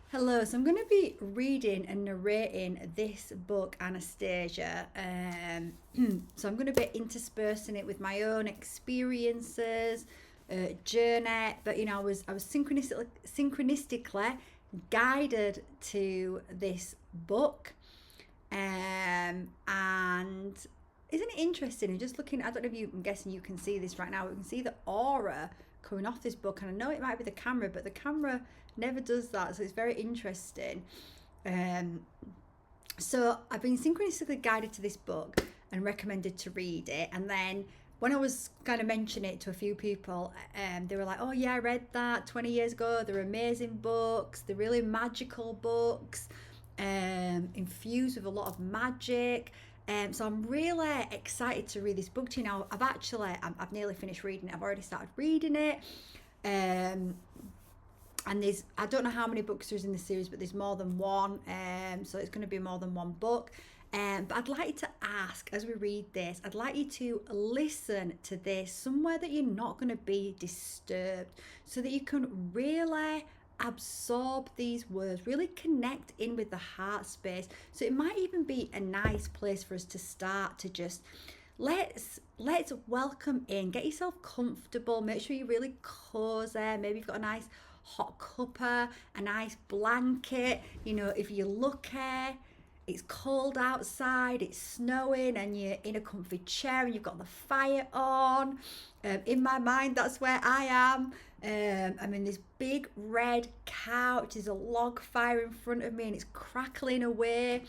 Hello, so I'm going to be reading and narrating this book, Anastasia. So I'm going to be interspersing it with my own experiences, journey. But I was synchronistically guided to this book, and isn't it interesting? And just looking, I don't know if you, I'm guessing you can see this right now. We can see the aura coming off this book, and I know it might be the camera, but the camera never does that, so it's very interesting. Um, so I've been synchronistically guided to this book and recommended to read it, and then when I was kind of mentioning it to a few people, they were like, "Oh yeah, I read that 20 years ago. They're amazing books. They're really magical books, infused with a lot of magic." So I'm really excited to read this book to you now. I've nearly finished reading it. I've already started reading it. Um, and there's, I don't know how many books there's in the series, but there's more than one. So it's going to be more than one book. But I'd like to ask, as we read this, I'd like you to listen to this somewhere that you're not going to be disturbed, so that you can really absorb these words, really connect in with the heart space. So it might even be a nice place for us to start to just let's welcome in, get yourself comfortable, make sure you're really cozy. Maybe you've got a nice hot cuppa, a nice blanket. If you're lucky, it's cold outside, it's snowing, and you're in a comfy chair and you've got the fire on. In my mind, that's where I am. I'm in this big red couch. There's a log fire in front of me and it's crackling away.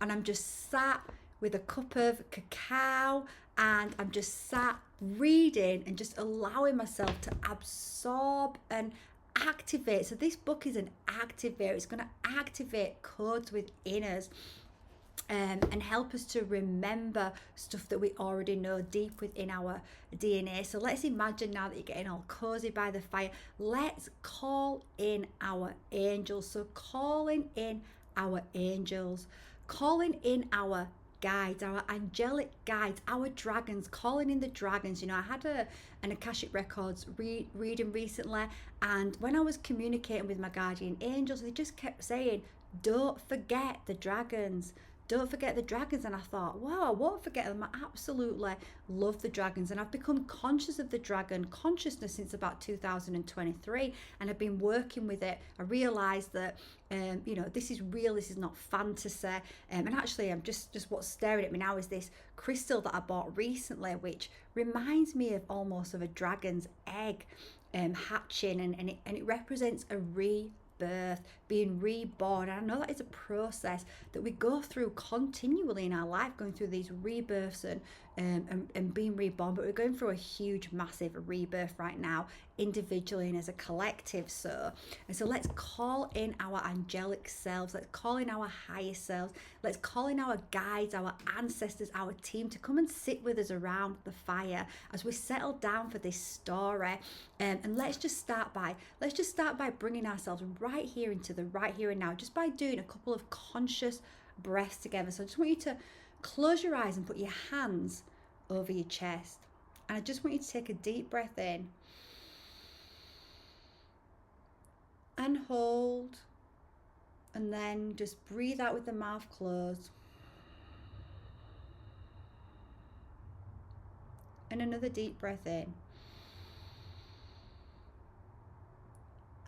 And I'm just sat with a cup of cacao, and I'm just sat reading and just allowing myself to absorb and activate. So this book is an activator. It's going to activate codes within us, and help us to remember stuff that we already know deep within our DNA. So let's imagine now that you're getting all cozy by the fire. Let's call in our angels. So calling in our angels, calling in our guides, our angelic guides, our dragons, calling in the dragons. I had an Akashic Records reading recently, and when I was communicating with my guardian angels, they just kept saying, don't forget the dragons. Don't forget the dragons. And I thought, wow, I won't forget them. I absolutely love the dragons. And I've become conscious of the dragon consciousness since about 2023. And I've been working with it. I realised that, this is real. This is not fantasy. And actually, I'm just what's staring at me now is this crystal that I bought recently, which reminds me of almost of a dragon's egg hatching. And it represents a rebirth, being reborn. And I know that is a process that we go through continually in our life, going through these rebirths and being reborn. But we're going through a huge, massive rebirth right now, individually and as a collective. So let's call in our angelic selves. Let's call in our higher selves. Let's call in our guides, our ancestors, our team to come and sit with us around the fire as we settle down for this story. And let's just start by bringing ourselves right here into the right here and now, just by doing a couple of conscious breaths together. So I just want you to close your eyes and put your hands over your chest. And I just want you to take a deep breath in and hold, and then just breathe out with the mouth closed. And another deep breath in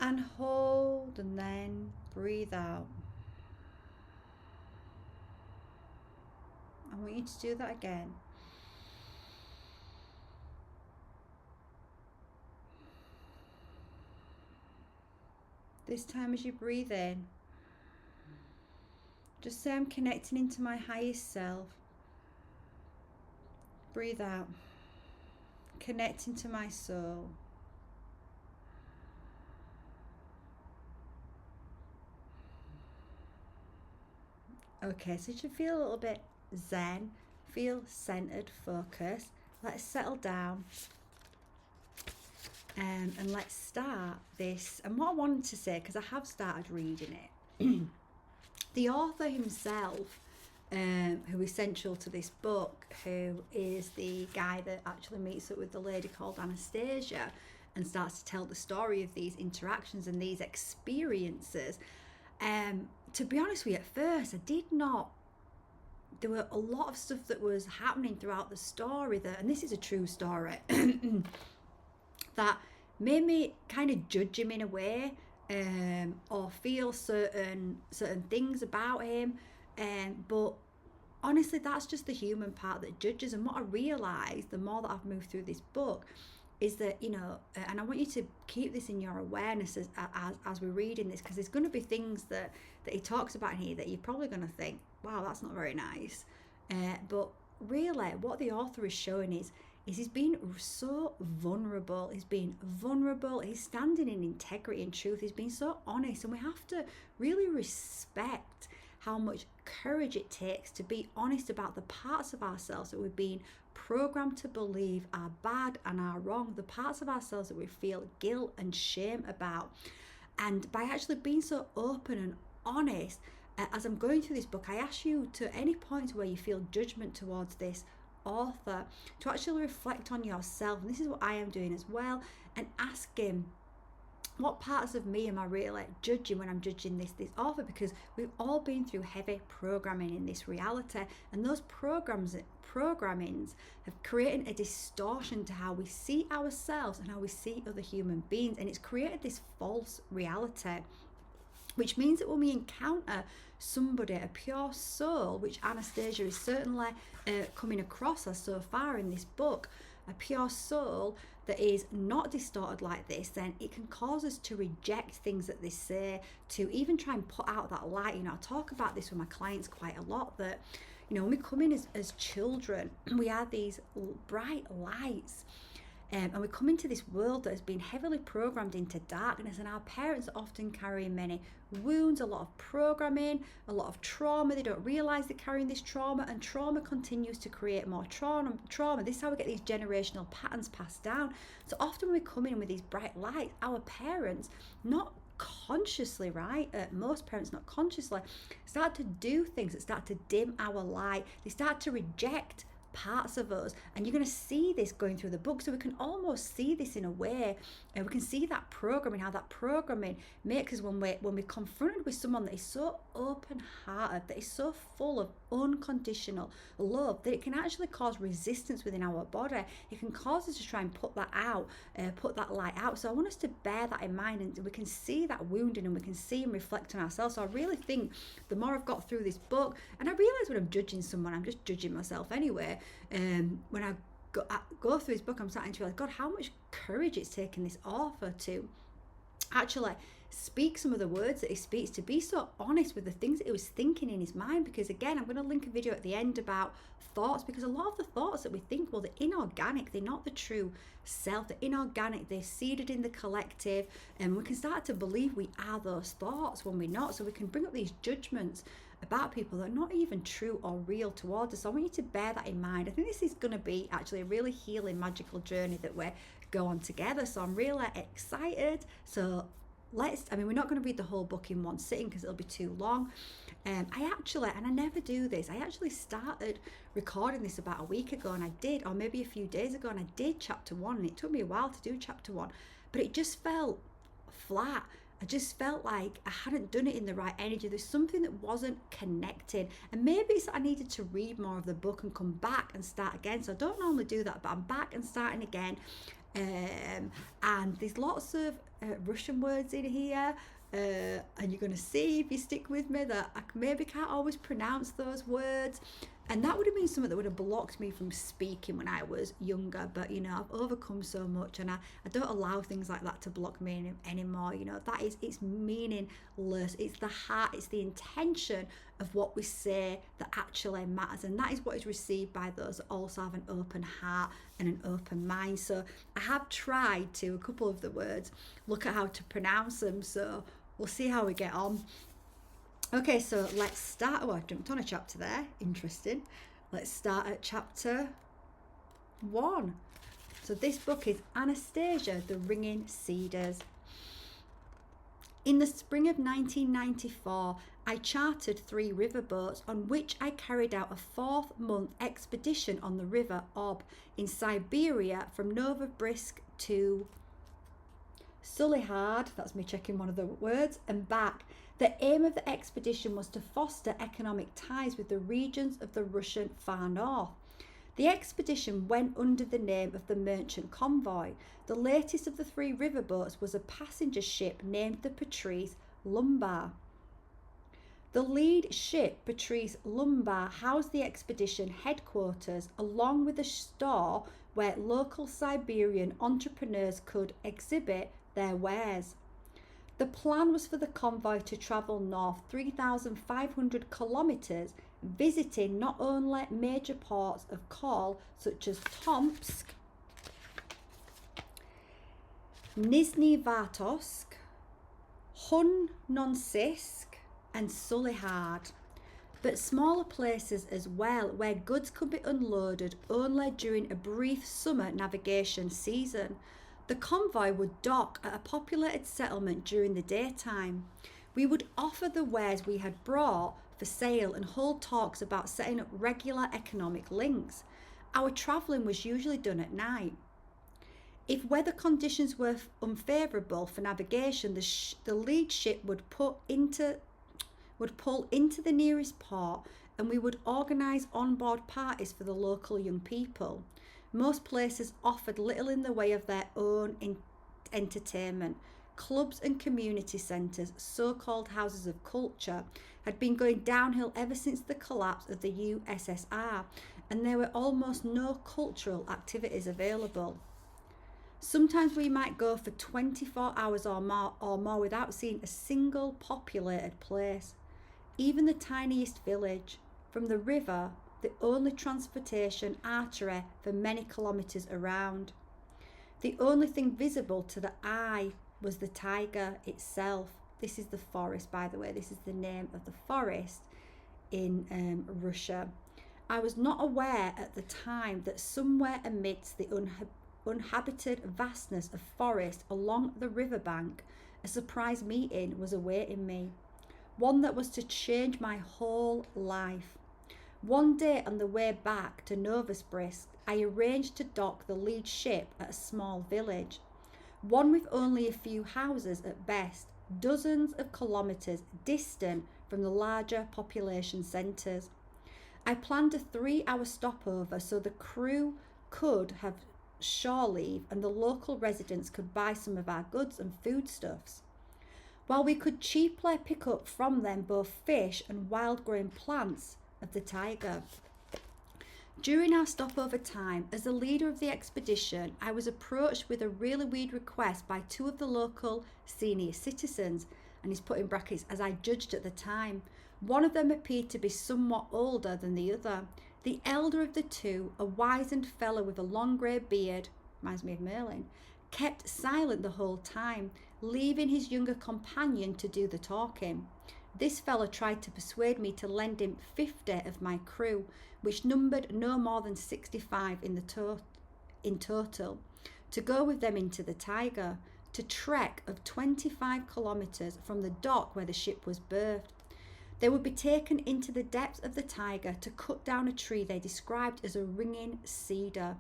and hold, and then breathe out. I want you to do that again. This time, as you breathe in, just say, I'm connecting into my highest self. Breathe out, connecting to my soul. Okay, so you should feel a little bit zen, feel centered, focused. Let's settle down. And let's start this. And what I wanted to say, because I have started reading it, the author himself, who is central to this book, who is the guy that actually meets up with the lady called Anastasia and starts to tell the story of these interactions and these experiences. To be honest with you, at first I did not. There were a lot of stuff that was happening throughout the story that, and this is a true story, that made me kind of judge him in a way, or feel certain things about him. But honestly, that's just the human part that judges. And what I realised the more that I've moved through this book is that, you know, and I want you to keep this in your awareness as we're reading this, because there's going to be things that he talks about in here that you're probably going to think, wow, that's not very nice. But really, what the author is showing is he's being so vulnerable. He's being vulnerable. He's standing in integrity and truth. He's being so honest. And we have to really respect how much courage it takes to be honest about the parts of ourselves that we're being programmed to believe are bad and are wrong, the parts of ourselves that we feel guilt and shame about. And by actually being so open and honest, as I'm going through this book, I ask you to any point where you feel judgment towards this author to actually reflect on yourself. And this is what I am doing as well, and ask him, what parts of me am I really judging when I'm judging this author? Because we've all been through heavy programming in this reality, and those programmings have created a distortion to how we see ourselves and how we see other human beings, and it's created this false reality, which means that when we encounter somebody, a pure soul, which Anastasia is certainly coming across as so far in this book, a pure soul that is not distorted like this, then it can cause us to reject things that they say, to even try and put out that light. You know, I talk about this with my clients quite a lot, that, you know, when we come in as children, we are these bright lights. And we come into this world that has been heavily programmed into darkness, and our parents are often carrying many wounds, a lot of programming, a lot of trauma. They don't realise they're carrying this trauma, and trauma continues to create more trauma. This is how we get these generational patterns passed down. So often when we come in with these bright lights, our parents, not consciously, right? Most parents, not consciously, start to do things that start to dim our light. They start to reject parts of us, and you're going to see this going through the book. So we can almost see this in a way, and we can see that programming, how that programming makes us, when we're confronted with someone that is so open-hearted, that is so full of unconditional love, that it can actually cause resistance within our body. It can cause us to try and put that out, put that light out. So I want us to bear that in mind, and we can see that wounding, and we can see and reflect on ourselves. So I really think the more I've got through this book, and I realise when I'm judging someone, I'm just judging myself anyway. When I go through this book, I'm starting to realize, God, how much courage it's taken this author to actually speak some of the words that he speaks, to be so honest with the things that he was thinking in his mind. Because again, I'm going to link a video at the end about thoughts, because a lot of the thoughts that we think, well, they're inorganic, they're not the true self, they're inorganic, they're seeded in the collective, and we can start to believe we are those thoughts when we're not. So we can bring up these judgments about people that are not even true or real towards us. So I want you to bear that in mind. I think this is going to be actually a really healing, magical journey that we go on together. So I'm really excited. So we're not going to read the whole book in one sitting because it'll be too long. And I never do this, I actually started recording this about a week ago, and I did, or maybe a few days ago, and I did chapter 1, and it took me a while to do chapter 1, but it just felt flat. I just felt like I hadn't done it in the right energy. There's something that wasn't connected. And maybe it's that I needed to read more of the book and come back and start again. So I don't normally do that, but I'm back and starting again. And there's lots of Russian words in here. And you're going to see, if you stick with me, that I maybe can't always pronounce those words. And that would have been something that would have blocked me from speaking when I was younger. But, you know, I've overcome so much, and I don't allow things like that to block me anymore. You know, it's meaningless. It's the heart, it's the intention of what we say that actually matters. And that is what is received by those that also have an open heart and an open mind. So I have tried to, a couple of the words, look at how to pronounce them. So we'll see how we get on. Okay, so let's start. Oh, I jumped on a chapter there. Interesting. Let's start at chapter 1. So this book is Anastasia, The Ringing Cedars. In the spring of 1994, I chartered 3 riverboats on which I carried out a 4-month expedition on the River Ob in Siberia from Novosibirsk to Sullyhard, that's me checking one of the words, and back. The aim of the expedition was to foster economic ties with the regions of the Russian far north. The expedition went under the name of the Merchant Convoy. The latest of the 3 riverboats was a passenger ship named the Patrice Lumbar. The lead ship, Patrice Lumbar, housed the expedition headquarters along with a store where local Siberian entrepreneurs could exhibit their wares. The plan was for the convoy to travel north 3,500 kilometers, visiting not only major ports of call such as Tomsk, Nizhny-Vartovsk, Hun-Nonsisk and Sullyhard, but smaller places as well where goods could be unloaded only during a brief summer navigation season. The convoy would dock at a populated settlement during the daytime. We would offer the wares we had brought for sale and hold talks about setting up regular economic links. Our travelling was usually done at night. If weather conditions were unfavourable for navigation, the lead ship would pull into the nearest port, and we would organise on-board parties for the local young people. Most places offered little in the way of their own entertainment. Clubs and community centres, so-called houses of culture, had been going downhill ever since the collapse of the USSR, and there were almost no cultural activities available. Sometimes we might go for 24 hours or more without seeing a single populated place. Even the tiniest village, from the river, the only transportation artery for many kilometres around. The only thing visible to the eye was the taiga itself. This is the forest, by the way. This is the name of the forest in Russia. I was not aware at the time that somewhere amidst the uninhabited vastness of forest along the riverbank, a surprise meeting was awaiting me, one that was to change my whole life. One day on the way back to Novosibirsk, I arranged to dock the lead ship at a small village, one with only a few houses at best, dozens of kilometres distant from the larger population centres. I planned a 3-hour stopover so the crew could have shore leave and the local residents could buy some of our goods and foodstuffs, while we could cheaply pick up from them both fish and wild-growing plants of the taiga. During our stopover time, as the leader of the expedition, I was approached with a really weird request by 2 of the local senior citizens, and he's put in brackets, as I judged at the time. One of them appeared to be somewhat older than the other. The elder of the 2, a wizened fellow with a long grey beard, reminds me of Merlin, kept silent the whole time, leaving his younger companion to do the talking. This fellow tried to persuade me to lend him 50 of my crew, which numbered no more than 65 in total, to go with them into the taiga, to trek of 25 kilometres from the dock where the ship was berthed. They would be taken into the depths of the taiga to cut down a tree they described as a ringing cedar.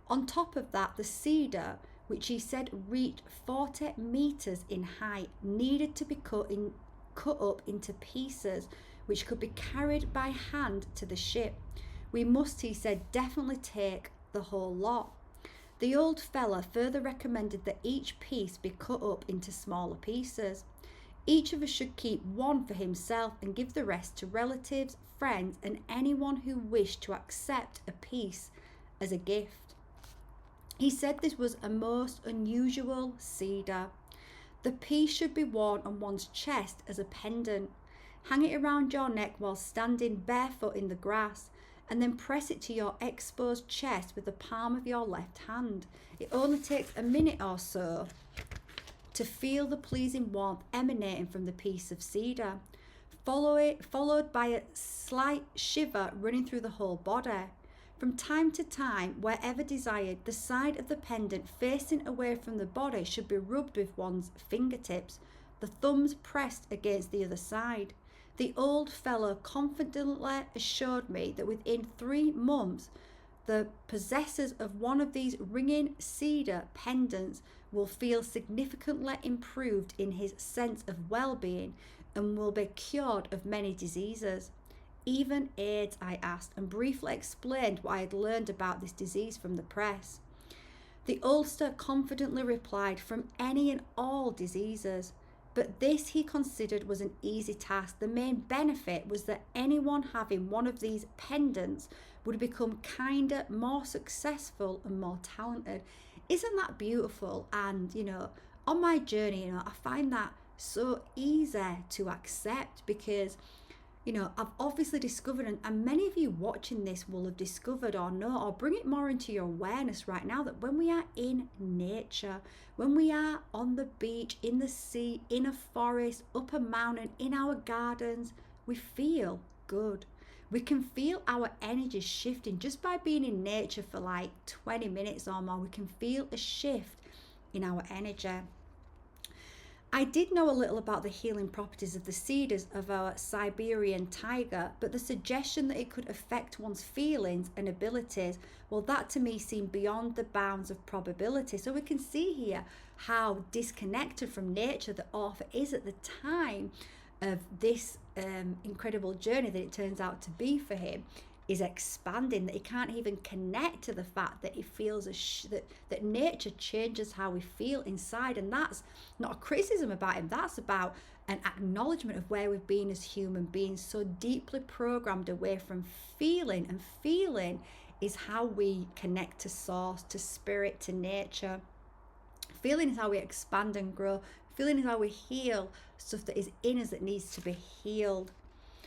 On top of that, the cedar, which he said reached 40 metres in height, needed to be cut up into pieces which could be carried by hand to the ship. We must, he said, definitely take the whole lot. The old fella further recommended that each piece be cut up into smaller pieces. Each of us should keep one for himself and give the rest to relatives, friends, and anyone who wished to accept a piece as a gift. He said this was a most unusual cedar. The piece should be worn on one's chest as a pendant. Hang it around your neck while standing barefoot in the grass, and then press it to your exposed chest with the palm of your left hand. It only takes a minute or so to feel the pleasing warmth emanating from the piece of cedar, followed by a slight shiver running through the whole body. From time to time, wherever desired, the side of the pendant facing away from the body should be rubbed with one's fingertips, the thumbs pressed against the other side. The old fellow confidently assured me that within 3 months, the possessors of one of these ringing cedar pendants will feel significantly improved in his sense of well-being and will be cured of many diseases. Even AIDS, I asked, and briefly explained what I had learned about this disease from the press. The oldster confidently replied, from any and all diseases. But this he considered was an easy task. The main benefit was that anyone having one of these pendants would become kinder, more successful, and more talented. Isn't that beautiful? And, on my journey, I find that so easy to accept because, I've obviously discovered, and many of you watching this will have discovered or know, or bring it more into your awareness right now, that when we are in nature, when we are on the beach, in the sea, in a forest, up a mountain, in our gardens, we feel good. We can feel our energy shifting just by being in nature for like 20 minutes or more. We can feel a shift in our energy. I did know a little about the healing properties of the cedars of our Siberian tiger, but the suggestion that it could affect one's feelings and abilities, well, that to me seemed beyond the bounds of probability. So we can see here how disconnected from nature the author is at the time of this incredible journey that it turns out to be for him, is expanding, that he can't even connect to the fact that he feels that nature changes how we feel inside. And that's not a criticism about him, that's about an acknowledgement of where we've been as human beings, so deeply programmed away from feeling. And feeling is how we connect to source, to spirit, to nature. Feeling is how we expand and grow. Feeling is how we heal stuff that is in us that needs to be healed.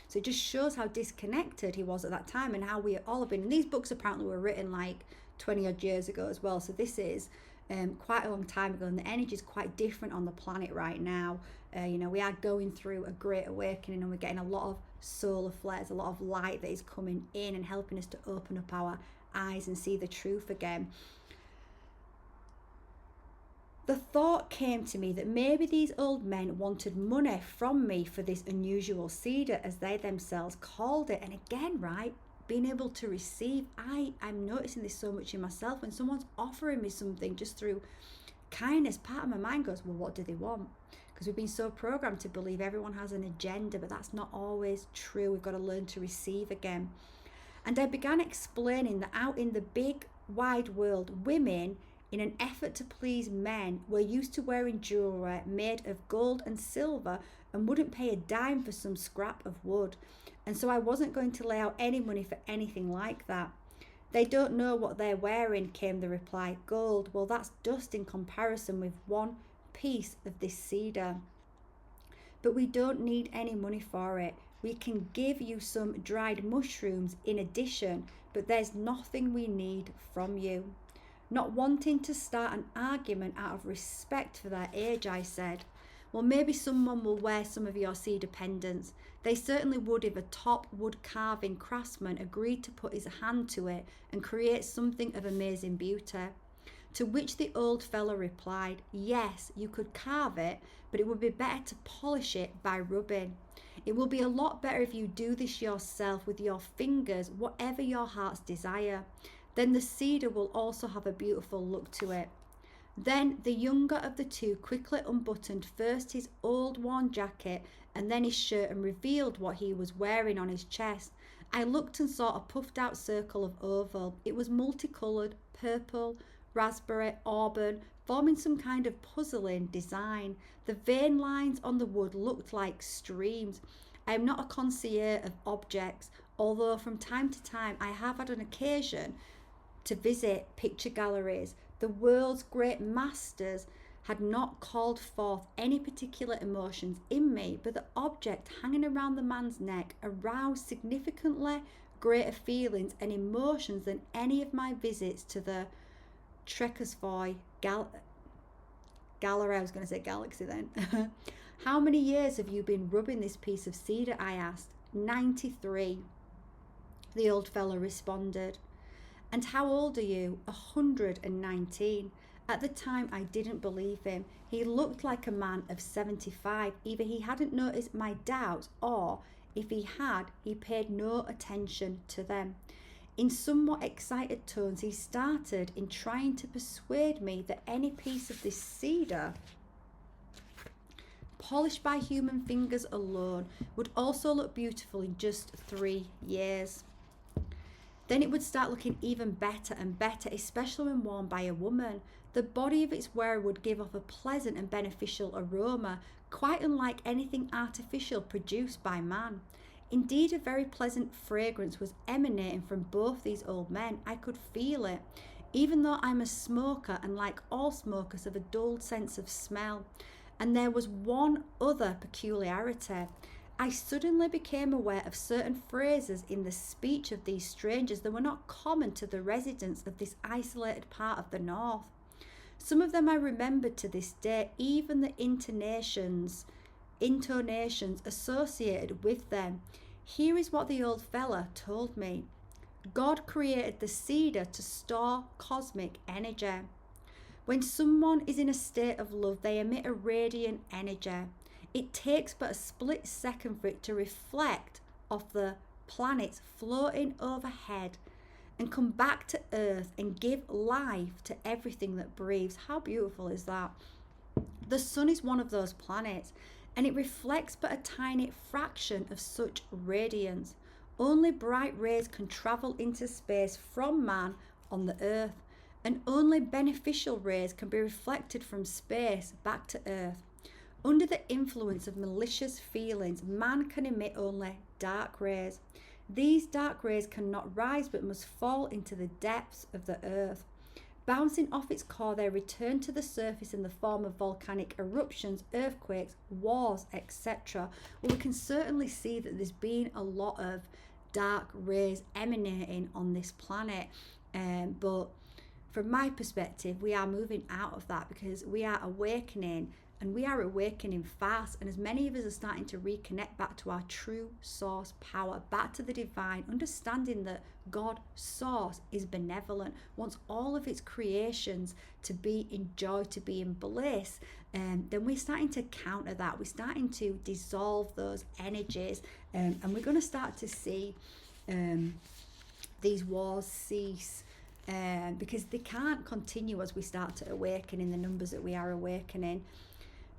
So it just shows how disconnected he was at that time, and how we all have been. And these books apparently were written like 20 odd years ago as well. So this is quite a long time ago, and the energy is quite different on the planet right now. We are going through a great awakening, and we're getting a lot of solar flares, a lot of light that is coming in and helping us to open up our eyes and see the truth again. The thought came to me that maybe these old men wanted money from me for this unusual cedar, as they themselves called it. And again, right, being able to receive, I'm noticing this so much in myself. When someone's offering me something just through kindness, part of my mind goes, well, what do they want? Because we've been so programmed to believe everyone has an agenda, but that's not always true. We've got to learn to receive again. And I began explaining that out in the big, wide world, women, in an effort to please men, were used to wearing jewellery made of gold and silver and wouldn't pay a dime for some scrap of wood. And so I wasn't going to lay out any money for anything like that. They don't know what they're wearing, came the reply. Gold, well, that's dust in comparison with one piece of this cedar. But we don't need any money for it. We can give you some dried mushrooms in addition, but there's nothing we need from you. Not wanting to start an argument out of respect for their age, I said, well, maybe someone will wear some of your cedar pendants. They certainly would if a top wood carving craftsman agreed to put his hand to it and create something of amazing beauty. To which the old fellow replied, yes, you could carve it, but it would be better to polish it by rubbing. It will be a lot better if you do this yourself with your fingers, whatever your heart's desire. Then the cedar will also have a beautiful look to it. Then the younger of the two quickly unbuttoned first his old worn jacket and then his shirt and revealed what he was wearing on his chest. I looked and saw a puffed out circle of oval. It was multicoloured, purple, raspberry, auburn, forming some kind of puzzling design. The vein lines on the wood looked like streams. I am not a connoisseur of objects, although from time to time I have had an occasion to visit picture galleries. The world's great masters had not called forth any particular emotions in me, but the object hanging around the man's neck aroused significantly greater feelings and emotions than any of my visits to the Trekkersvoy gallery. I was going to say galaxy then. How many years have you been rubbing this piece of cedar? I asked. 93, the old fellow responded. And how old are you? 119. At the time, I didn't believe him. He looked like a man of 75. Either he hadn't noticed my doubts, or if he had, he paid no attention to them. In somewhat excited tones, he started in trying to persuade me that any piece of this cedar, polished by human fingers alone, would also look beautiful in just 3 years. Then it would start looking even better and better, especially when worn by a woman. The body of its wearer would give off a pleasant and beneficial aroma, quite unlike anything artificial produced by man. Indeed, a very pleasant fragrance was emanating from both these old men. I could feel it, even though I'm a smoker and, like all smokers, have a dulled sense of smell. And there was one other peculiarity. I suddenly became aware of certain phrases in the speech of these strangers that were not common to the residents of this isolated part of the north. Some of them I remembered to this day, even the intonations associated with them. Here is what the old fella told me. God created the cedar to store cosmic energy. When someone is in a state of love, they emit a radiant energy. It takes but a split second for it to reflect off the planets floating overhead and come back to Earth and give life to everything that breathes. How beautiful is that? The sun is one of those planets, and it reflects but a tiny fraction of such radiance. Only bright rays can travel into space from man on the Earth, and only beneficial rays can be reflected from space back to Earth. Under the influence of malicious feelings, man can emit only dark rays. These dark rays cannot rise but must fall into the depths of the earth. Bouncing off its core, they return to the surface in the form of volcanic eruptions, earthquakes, wars, etc. Well, we can certainly see that there's been a lot of dark rays emanating on this planet, but from my perspective, we are moving out of that because we are awakening, and we are awakening fast. And as many of us are starting to reconnect back to our true source power, back to the divine, understanding that God source is benevolent, wants all of its creations to be in joy, to be in bliss, then we're starting to counter that. We're starting to dissolve those energies, and we're going to start to see these wars cease. Because they can't continue as we start to awaken in the numbers that we are awakening.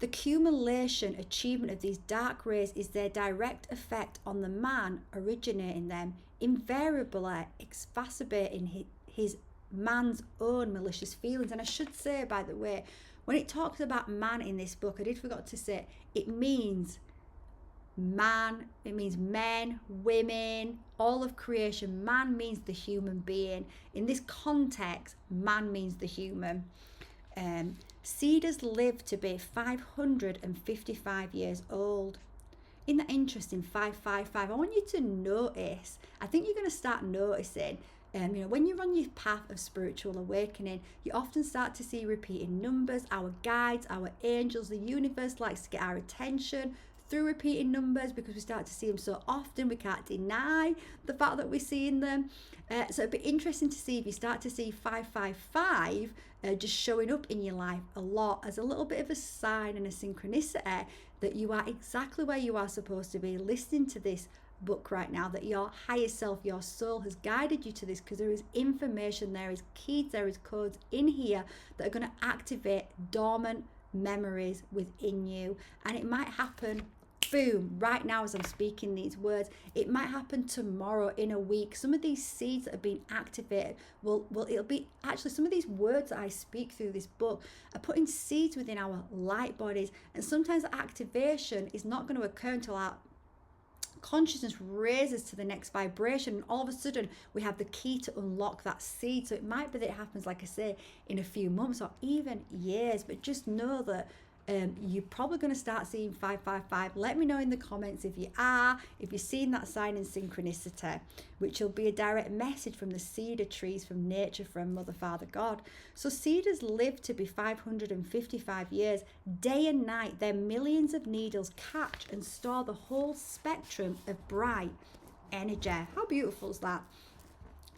The accumulation, achievement of these dark rays is their direct effect on the man originating them, invariably exacerbating his man's own malicious feelings. And I should say, by the way, when it talks about man in this book, I did forget to say, it means man, it means men, women, all of creation. Man means the human being. In this context, man means the human. Cedars live to be 555 years old. Isn't that interesting? 555. I want you to notice, I think you're going to start noticing, when you're on your path of spiritual awakening, you often start to see repeating numbers. Our guides, our angels, the universe likes to get our attention through repeating numbers because we start to see them so often. We can't deny the fact that we're seeing them. So it'd be interesting to see if you start to see 555 just showing up in your life a lot as a little bit of a sign and a synchronicity that you are exactly where you are supposed to be, listening to this book right now, that your higher self, your soul has guided you to this, because there is information, there is keys, there is codes in here that are going to activate dormant memories within you. And it might happen boom right now as I'm speaking these words. It might happen tomorrow, in a week. Some of these seeds that have been activated it'll be actually some of these words that I speak through this book are putting seeds within our light bodies, and sometimes the activation is not going to occur until our consciousness raises to the next vibration, and all of a sudden we have the key to unlock that seed. So it might be that it happens, like I say, in a few months or even years, but just know that you're probably going to start seeing 555. Let me know in the comments if you're seeing that sign in synchronicity, which will be a direct message from the cedar trees, from nature, from Mother, Father, God. So cedars live to be 555 years. Day and night, their millions of needles catch and store the whole spectrum of bright energy. How beautiful is that?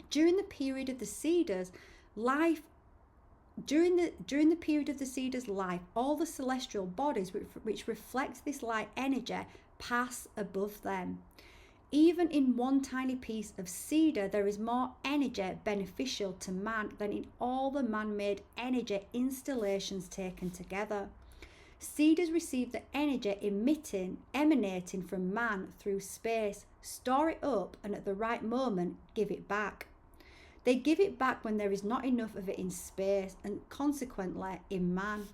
During the period of the cedars life, During the period of the cedar's life, all the celestial bodies which reflect this light energy pass above them. Even in one tiny piece of cedar, there is more energy beneficial to man than in all the man-made energy installations taken together. Cedars receive the energy emanating from man through space, store it up, and at the right moment, give it back. They give it back when there is not enough of it in space, and consequently in man,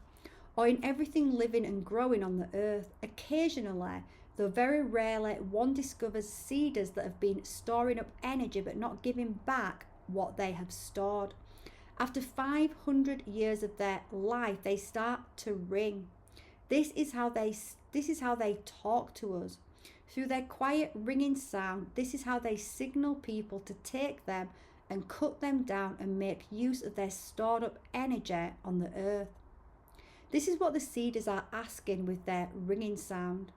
or in everything living and growing on the earth. Occasionally, though very rarely, one discovers cedars that have been storing up energy but not giving back what they have stored. After 500 years of their life, they start to ring. This is how they talk to us. Through their quiet ringing sound, this is how they signal people to take them and cut them down and make use of their stored up energy on the earth. This is what the cedars are asking with their ringing sound.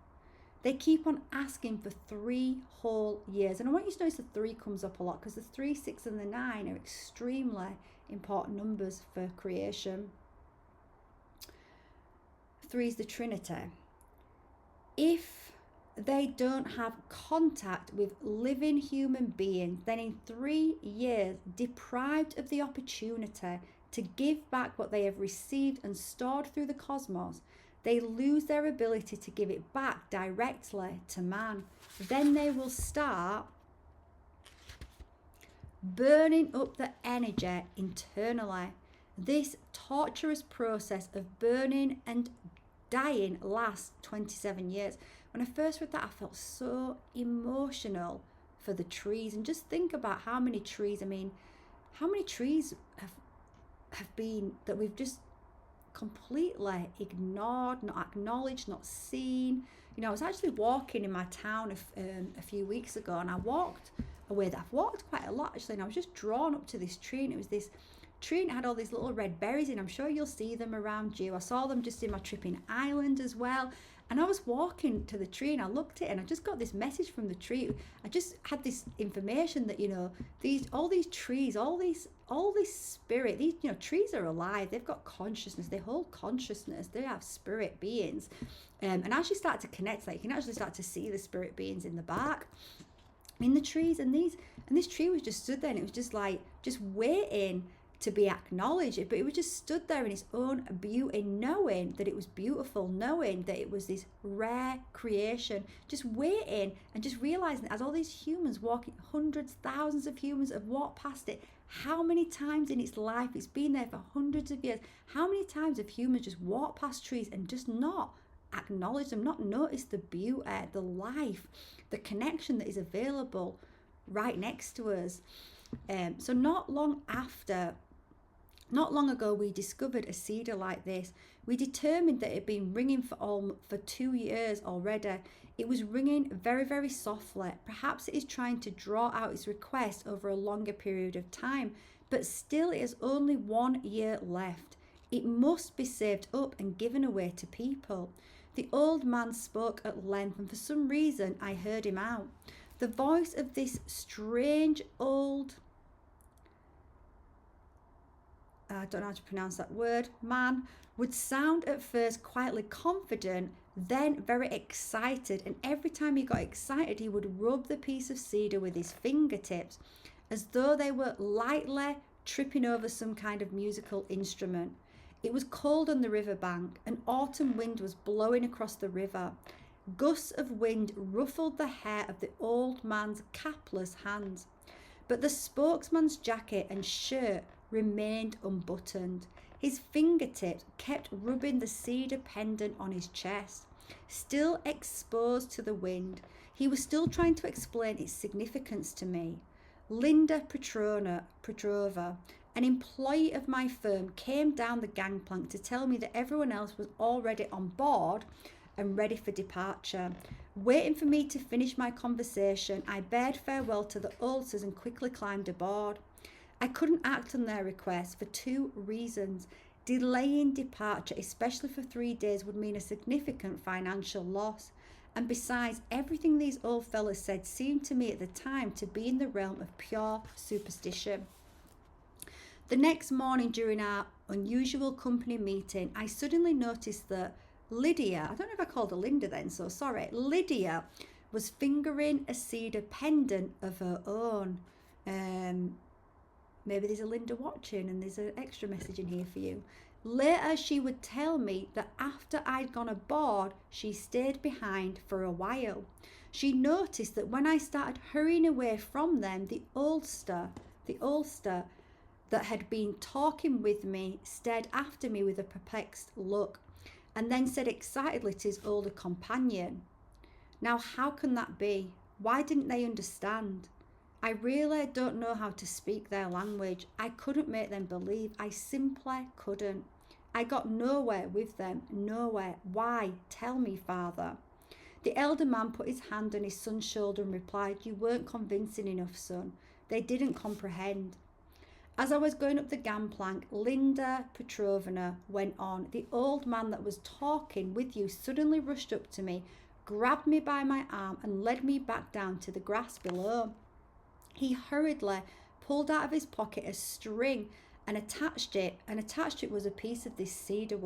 They keep on asking for 3 whole years. And I want you to notice the 3 comes up a lot, because the 3, 6 and the 9 are extremely important numbers for creation. 3 is the Trinity. If they don't have contact with living human beings, then in 3 years, deprived of the opportunity to give back what they have received and stored through the cosmos, they lose their ability to give it back directly to man. Then they will start burning up the energy internally. This torturous process of burning and dying lasts 27 years. When I first read that, I felt so emotional for the trees. And just think about how many trees, how many trees have been that we've just completely ignored, not acknowledged, not seen. I was actually walking in my town a few weeks ago, and I walked a way that I've walked quite a lot actually, and I was just drawn up to this tree, and it was this tree and it had all these little red berries in. I'm sure you'll see them around you. I saw them just in my trip in Ireland as well. And I was walking to the tree and I looked at it and I just got this message from the tree. I just had this information that, all these trees, all this spirit, these, trees are alive. They've got consciousness. They hold consciousness. They have spirit beings. And as you start to connect that, you can actually start to see the spirit beings in the bark, in the trees. And this tree was just stood there, and it was just waiting to be acknowledged, but it was just stood there in its own beauty, knowing that it was beautiful, knowing that it was this rare creation, just waiting and just realizing that as all these humans walking, hundreds, thousands of humans have walked past it, how many times in its life, it's been there for hundreds of years, how many times have humans just walked past trees and just not acknowledged them, not noticed the beauty, the life, the connection that is available right next to us. So not long ago, we discovered a cedar like this. We determined that it had been ringing for 2 years already. It was ringing very, very softly. Perhaps it is trying to draw out its request over a longer period of time, but still it has only 1 year left. It must be saved up and given away to people. The old man spoke at length, and for some reason I heard him out. The voice of this strange old, I don't know how to pronounce that word, man, would sound at first quietly confident, then very excited, and every time he got excited he would rub the piece of cedar with his fingertips as though they were lightly tripping over some kind of musical instrument. It was cold on the riverbank. An autumn wind was blowing across the river. Gusts of wind ruffled the hair of the old man's capless hands, but the spokesman's jacket and shirt remained unbuttoned. His fingertips kept rubbing the cedar pendant on his chest. Still exposed to the wind, he was still trying to explain its significance to me. Linda Petrova, an employee of my firm, came down the gangplank to tell me that everyone else was already on board and ready for departure. Waiting for me to finish my conversation, I bade farewell to the ulcers and quickly climbed aboard. I couldn't act on their request for 2 reasons. Delaying departure, especially for 3 days, would mean a significant financial loss. And besides, everything these old fellas said seemed to me at the time to be in the realm of pure superstition. The next morning, during our unusual company meeting, I suddenly noticed that Lydia, I don't know if I called her Linda then, so sorry, Lydia was fingering a cedar pendant of her own. Maybe there's a Linda watching and there's an extra message in here for you. Later, she would tell me that after I'd gone aboard, she stayed behind for a while. She noticed that when I started hurrying away from them, the oldster that had been talking with me stared after me with a perplexed look and then said excitedly to his older companion, "Now, how can that be? Why didn't they understand? I really don't know how to speak their language. I couldn't make them believe. I simply couldn't. I got nowhere with them, nowhere. Why? Tell me, Father." The elder man put his hand on his son's shoulder and replied, "You weren't convincing enough, son. They didn't comprehend." As I was going up the gangplank, Linda Petrovna went on, "The old man that was talking with you suddenly rushed up to me, grabbed me by my arm and led me back down to the grass below. He hurriedly pulled out of his pocket a string and attached it was a piece of this cedar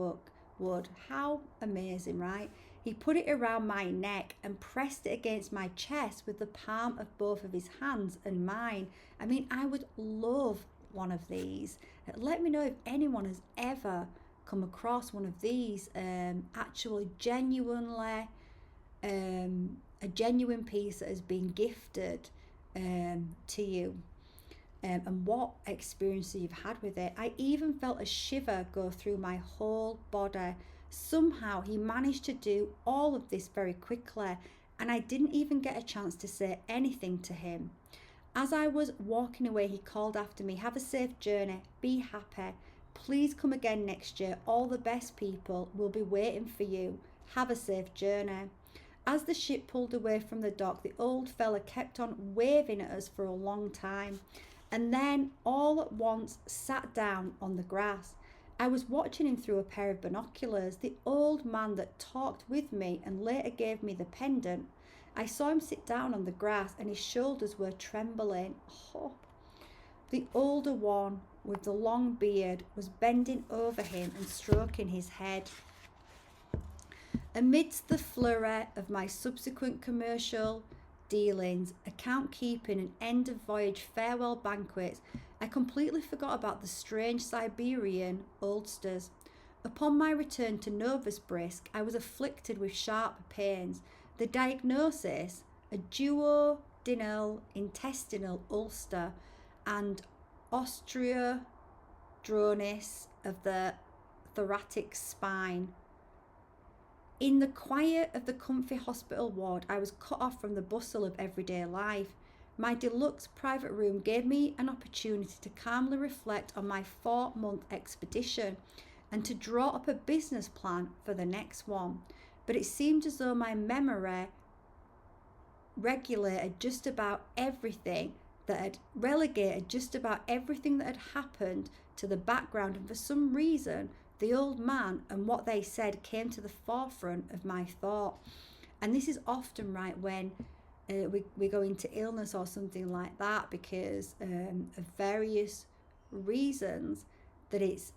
wood. How amazing, right? He put it around my neck and pressed it against my chest with the palm of both of his hands and mine. I mean, I would love one of these. Let me know if anyone has ever come across one of these. Actually, genuinely, a genuine piece that has been gifted to you, and what experiences you've had with it. I even felt a shiver go through my whole body. Somehow he managed to do all of this very quickly, and I didn't even get a chance to say anything to him. As I was walking away, he called after me, "Have a safe journey, be happy, please come again next year, all the best people will be waiting for you, have a safe journey." As the ship pulled away from the dock, the old fella kept on waving at us for a long time, and then all at once sat down on the grass. I was watching him through a pair of binoculars, the old man that talked with me and later gave me the pendant. I saw him sit down on the grass and his shoulders were trembling. Oh. The older one with the long beard was bending over him and stroking his head. Amidst the flurry of my subsequent commercial dealings, account keeping and end of voyage farewell banquets, I completely forgot about the strange Siberian oldsters. Upon my return to Novosibirsk, I was afflicted with sharp pains. The diagnosis, a duodenal intestinal ulcer and osteochondrosis of the thoracic spine. In the quiet of the comfy hospital ward, I was cut off from the bustle of everyday life. My deluxe private room gave me an opportunity to calmly reflect on my 4-month expedition and to draw up a business plan for the next one. But it seemed as though my memory relegated just about everything that had happened to the background, and for some reason the old man and what they said came to the forefront of my thought. And this is often right when we go into illness or something like that, because of various reasons, that it's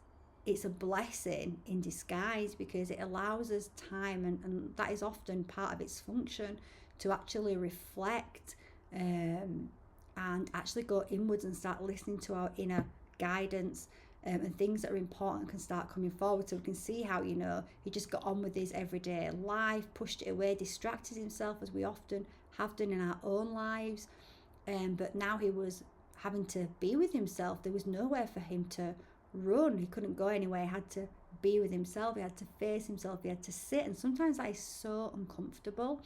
a blessing in disguise, because it allows us time, and that is often part of its function, to actually reflect and actually go inwards and start listening to our inner guidance, and things that are important can start coming forward. So we can see how, he just got on with his everyday life, pushed it away, distracted himself, as we often have done in our own lives, but now he was having to be with himself. There was nowhere for him to run. He couldn't go anywhere. He had to be with himself. He had to face himself. He had to sit, and sometimes that is so uncomfortable,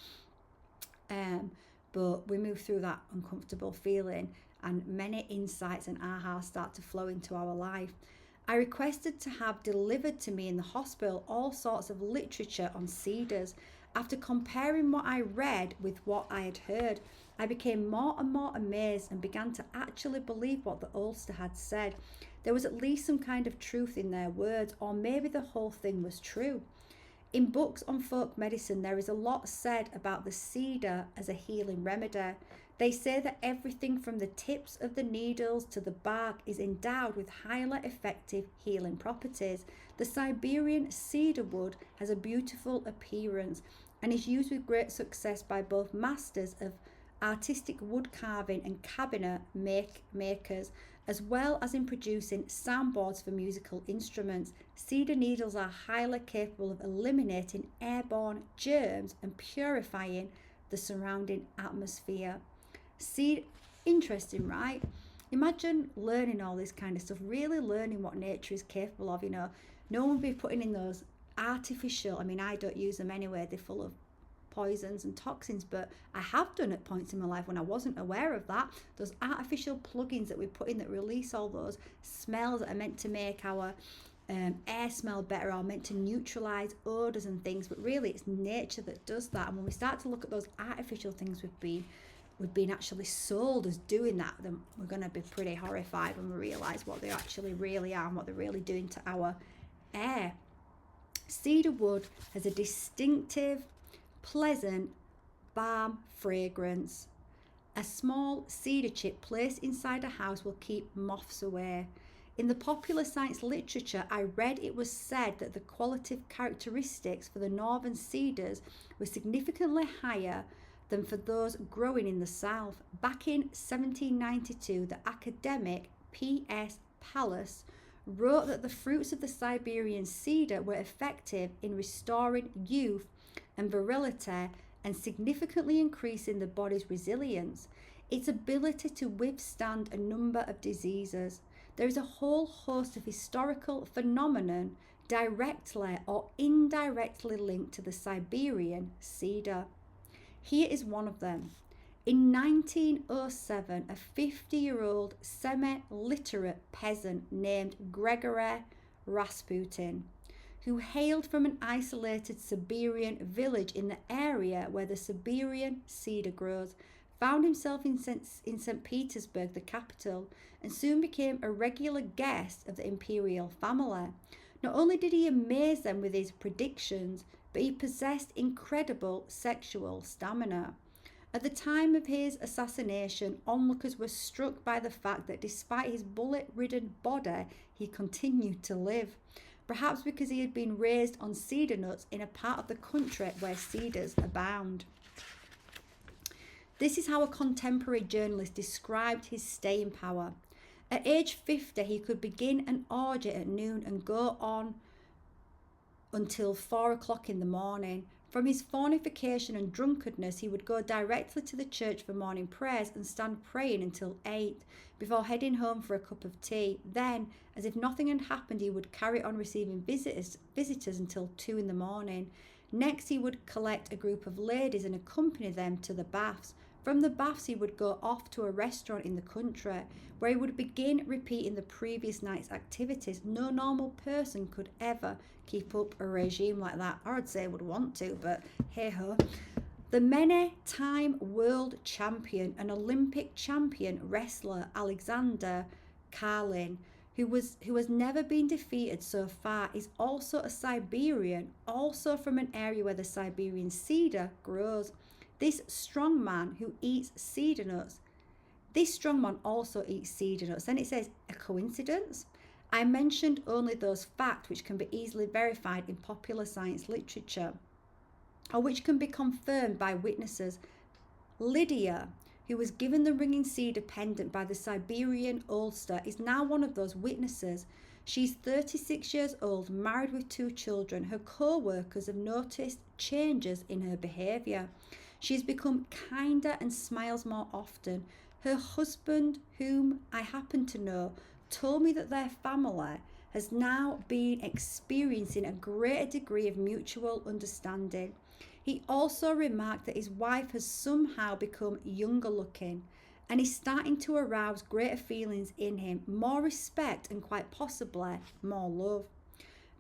but we move through that uncomfortable feeling, and many insights and ahas start to flow into our life. I requested to have delivered to me in the hospital all sorts of literature on cedars. After comparing what I read with what I had heard, I became more and more amazed and began to actually believe what the oldster had said. There was at least some kind of truth in their words, or maybe the whole thing was true. In books on folk medicine, there is a lot said about the cedar as a healing remedy. They say that everything from the tips of the needles to the bark is endowed with highly effective healing properties. The Siberian cedar wood has a beautiful appearance, and is used with great success by both masters of artistic wood carving and cabinet makers, as well as in producing soundboards for musical instruments. Cedar needles are highly capable of eliminating airborne germs and purifying the surrounding atmosphere. Interesting, right? Imagine learning all this kind of stuff, really learning what nature is capable of. No one be putting in those artificial, I don't use them anyway, they're full of poisons and toxins, but I have done at points in my life when I wasn't aware of that. Those artificial plugins that we put in that release all those smells that are meant to make our air smell better, or meant to neutralize odors and things, but really it's nature that does that. And when we start to look at those artificial things we've been actually sold as doing that, then we're going to be pretty horrified when we realize what they actually really are and what they're really doing to our air. Cedar wood has a distinctive, pleasant balm fragrance. A small cedar chip placed inside a house will keep moths away. In the popular science literature, I read it was said that the qualitative characteristics for the northern cedars were significantly higher than for those growing in the south. Back in 1792, the academic P.S. Pallas wrote that the fruits of the Siberian cedar were effective in restoring youth and virility and significantly increasing the body's resilience, its ability to withstand a number of diseases. There is a whole host of historical phenomenon directly or indirectly linked to the Siberian cedar. Here is one of them. In 1907, a 50-year-old semi-literate peasant named Gregory Rasputin, who hailed from an isolated Siberian village in the area where the Siberian cedar grows, found himself in St. Petersburg, the capital, and soon became a regular guest of the imperial family. Not only did he amaze them with his predictions, but he possessed incredible sexual stamina. At the time of his assassination, onlookers were struck by the fact that despite his bullet-ridden body, he continued to live. Perhaps because he had been raised on cedar nuts in a part of the country where cedars abound. This is how a contemporary journalist described his staying power. At age 50, he could begin an orgy at noon and go on until 4 o'clock in the morning. From his fornication and drunkenness, he would go directly to the church for morning prayers and stand praying until 8, before heading home for a cup of tea. Then, as if nothing had happened, he would carry on receiving visitors until 2 in the morning. Next, he would collect a group of ladies and accompany them to the baths. From the baths, he would go off to a restaurant in the country, where he would begin repeating the previous night's activities. No normal person could ever keep up a regime like that. Or I'd say would want to, but hey-ho. The many-time world champion and Olympic champion wrestler Alexander Karlin, who has never been defeated so far, is also a Siberian, also from an area where the Siberian cedar grows. This strong man who eats cedar nuts, this strong man also eats cedar nuts. Then it says, a coincidence? I mentioned only those facts which can be easily verified in popular science literature, or which can be confirmed by witnesses. Lydia, who was given the ringing cedar pendant by the Siberian oldster, is now one of those witnesses. She's 36 years old, married with 2 children. Her co-workers have noticed changes in her behaviour. She has become kinder and smiles more often. Her husband, whom I happen to know, told me that their family has now been experiencing a greater degree of mutual understanding. He also remarked that his wife has somehow become younger looking and is starting to arouse greater feelings in him, more respect and quite possibly more love.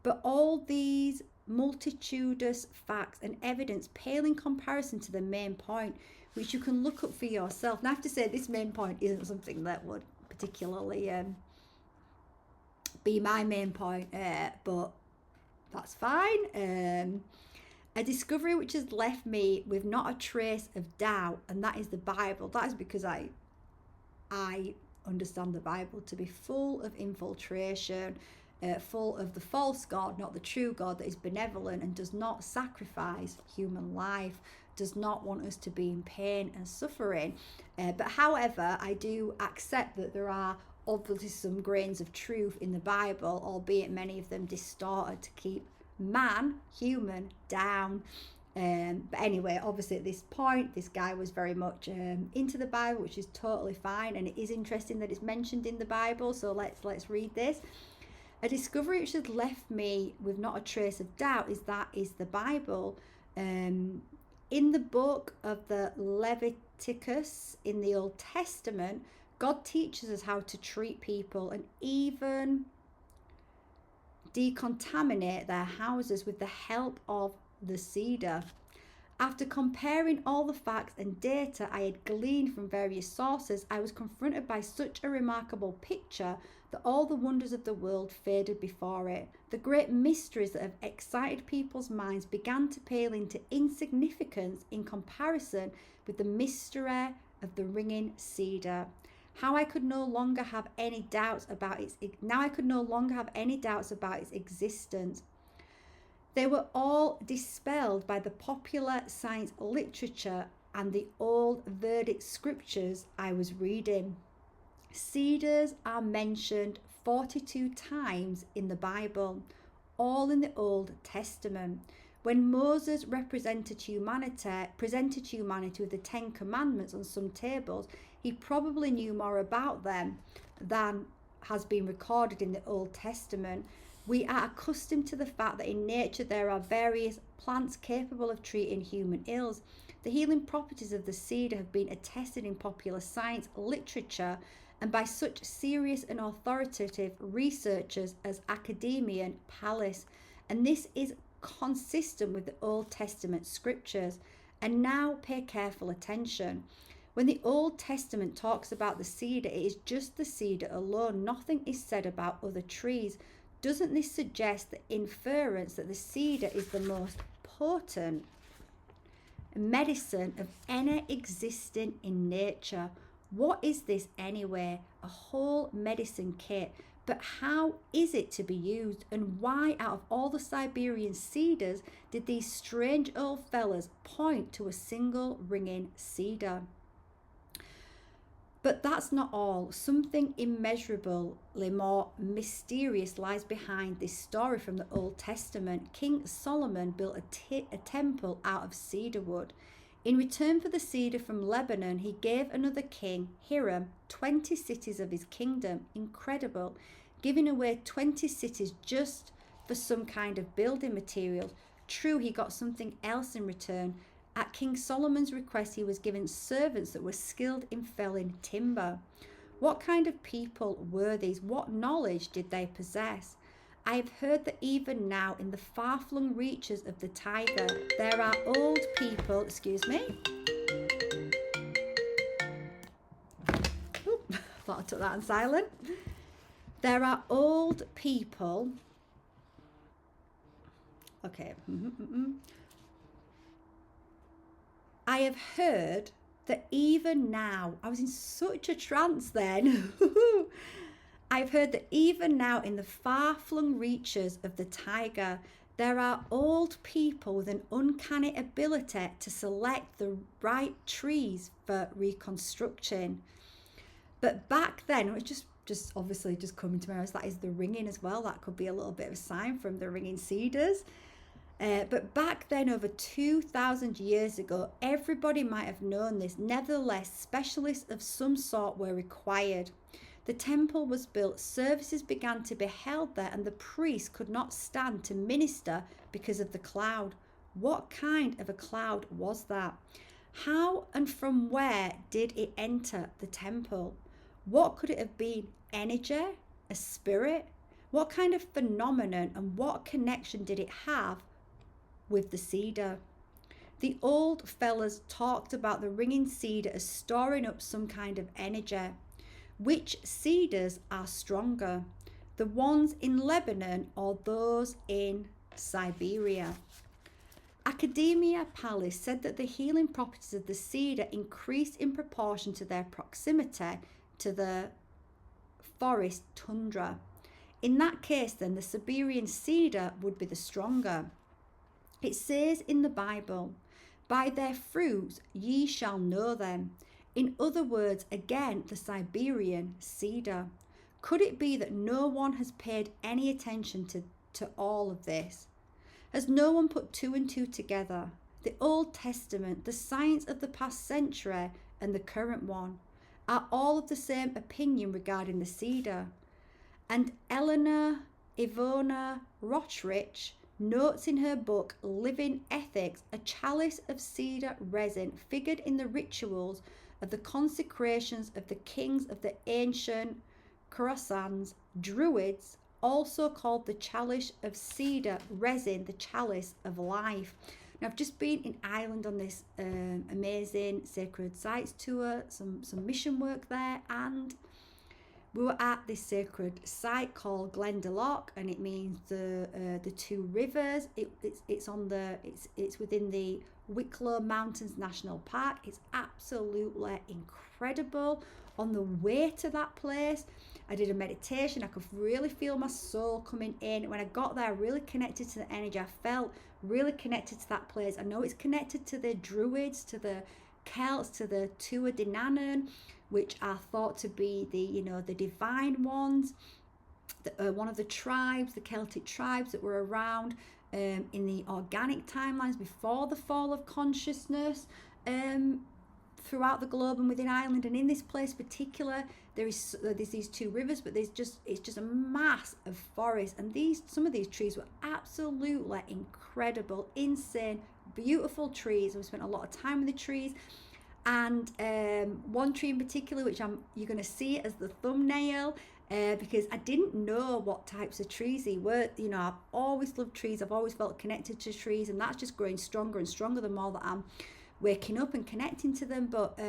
But all these multitudinous facts and evidence pale in comparison to the main point, which you can look up for yourself. And I have to say, this main point isn't something that would particularly be my main point, but that's fine. A discovery which has left me with not a trace of doubt, and that is the Bible. That is because I understand the Bible to be full of infiltration full of the false God, not the true God that is benevolent and does not sacrifice human life, does not want us to be in pain and suffering. But however, I do accept that there are obviously some grains of truth in the Bible, albeit many of them distorted to keep man, human, down. But anyway, obviously at this point, this guy was very much into the Bible, which is totally fine, and it is interesting that it's mentioned in the Bible. So let's read this. A discovery which has left me with not a trace of doubt is the Bible. In the book of the Leviticus in the Old Testament, God teaches us how to treat people and even decontaminate their houses with the help of the cedar. After comparing all the facts and data I had gleaned from various sources, I was confronted by such a remarkable picture that all the wonders of the world faded before it. The great mysteries that have excited people's minds began to pale into insignificance in comparison with the mystery of the ringing cedar. Now I could no longer have any doubts about its existence. They were all dispelled by the popular science literature and the old Vedic scriptures I was reading. Cedars are mentioned 42 times in the Bible, all in the Old Testament. When Moses presented humanity with the 10 Commandments on some tables, he probably knew more about them than has been recorded in the Old Testament. We are accustomed to the fact that in nature there are various plants capable of treating human ills. The healing properties of the cedar have been attested in popular science literature and by such serious and authoritative researchers as Academian Pallas, and this is consistent with the Old Testament scriptures. And now pay careful attention. When the Old Testament talks about the cedar, it is just the cedar alone. Nothing is said about other trees. Doesn't this suggest the inference that the cedar is the most potent medicine of any existing in nature? What is this anyway? A whole medicine kit. But how is it to be used, and why out of all the Siberian cedars did these strange old fellas point to a single ringing cedar? But that's not all. Something immeasurably more mysterious lies behind this story from the Old Testament. King Solomon built a temple out of cedar wood. In return for the cedar from Lebanon, he gave another king, Hiram, 20 cities of his kingdom. Incredible. Giving away 20 cities just for some kind of building materials. True, he got something else in return. At King Solomon's request, he was given servants that were skilled in felling timber. What kind of people were these? What knowledge did they possess? I have heard that even now, in the far-flung reaches of the taiga, there are old people, excuse me. Oop, thought I took that on silent. There are old people. Okay. I have heard that even now, I was in such a trance then. I've heard that even now in the far-flung reaches of the taiga, there are old people with an uncanny ability to select the right trees for reconstruction. But back then, it was just obviously just coming to my mind, that is the ringing as well. That could be a little bit of a sign from the ringing cedars. But back then, over 2,000 years ago, everybody might have known this. Nevertheless, specialists of some sort were required. The temple was built, services began to be held there, and the priest could not stand to minister because of the cloud. What kind of a cloud was that? How and from where did it enter the temple? What could it have been? Energy? A spirit? What kind of phenomenon and what connection did it have with the cedar? The old fellas talked about the ringing cedar as storing up some kind of energy. Which cedars are stronger? The ones in Lebanon or those in Siberia? Academia Pallas said that the healing properties of the cedar increased in proportion to their proximity to the forest tundra. In that case, then, the Siberian cedar would be the stronger. It says in the Bible, by their fruits ye shall know them. In other words, again, the Siberian cedar. Could it be that no one has paid any attention to all of this? Has no one put two and two together? The Old Testament, the science of the past century, and the current one are all of the same opinion regarding the cedar. And Eleanor Ivona Rochrich notes in her book Living Ethics, a chalice of cedar resin figured in the rituals of the consecrations of the kings of the ancient Khorassan's Druids, also called the chalice of cedar resin, the chalice of life. Now, I've just been in Ireland on this amazing sacred sites tour, some mission work there, and we were at this sacred site called Glendalough, and it means the two rivers. It's within the Wicklow Mountains National Park. It's absolutely incredible. On the way to that place, I did a meditation. I could really feel my soul coming in. When I got there, I really connected to the energy. I felt really connected to that place. I know it's connected to the Druids, to the Celts, to the Tuatha De Danann, which are thought to be the divine ones, one of the tribes, the Celtic tribes that were around in the organic timelines before the fall of consciousness throughout the globe and within Ireland. And in this place particular, there's these two rivers, but it's just a mass of forest, and some of these trees were absolutely incredible, insane, beautiful trees. We spent a lot of time with the trees. And one tree in particular, which you're going to see as the thumbnail, because I didn't know what types of trees they were. I've always loved trees. I've always felt connected to trees, and that's just growing stronger and stronger the more that I'm waking up and connecting to them. But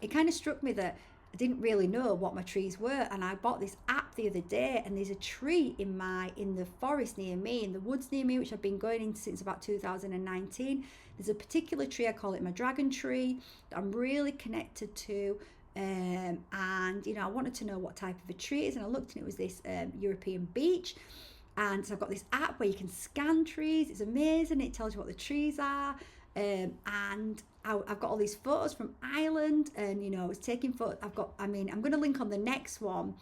it kind of struck me that I didn't really know what my trees were, and I bought this app the other day, and there's a tree in the forest near me, in the woods near me, which I've been going in since about 2019. There's a particular tree, I call it my dragon tree, that I'm really connected to, and I wanted to know what type of a tree it is, and I looked, and it was this European beech. And so I've got this app where you can scan trees. It's amazing. It tells you what the trees are. And I've got all these photos from Ireland, and I was taking photos. I'm going to link on the next one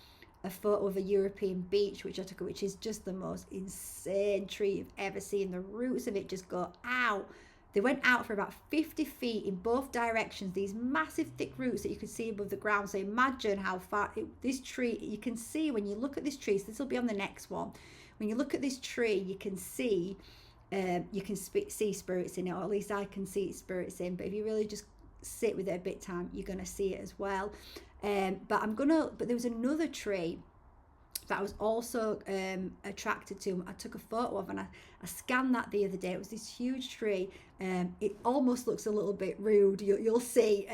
a photo of a European beech which I took, which is just the most insane tree you've ever seen. The roots of it just go out. They went out for about 50 feet in both directions, these massive thick roots that you could see above the ground. So imagine how far this tree, you can see when you look at this tree, so this will be on the next one. When you look at this tree, you can see see spirits in it, or at least I can see spirits in. But if you really just sit with it a bit of time, you're going to see it as well. But there was another tree that I was also attracted to. I took a photo of, and I scanned that the other day. It was this huge tree. It almost looks a little bit rude, you'll see,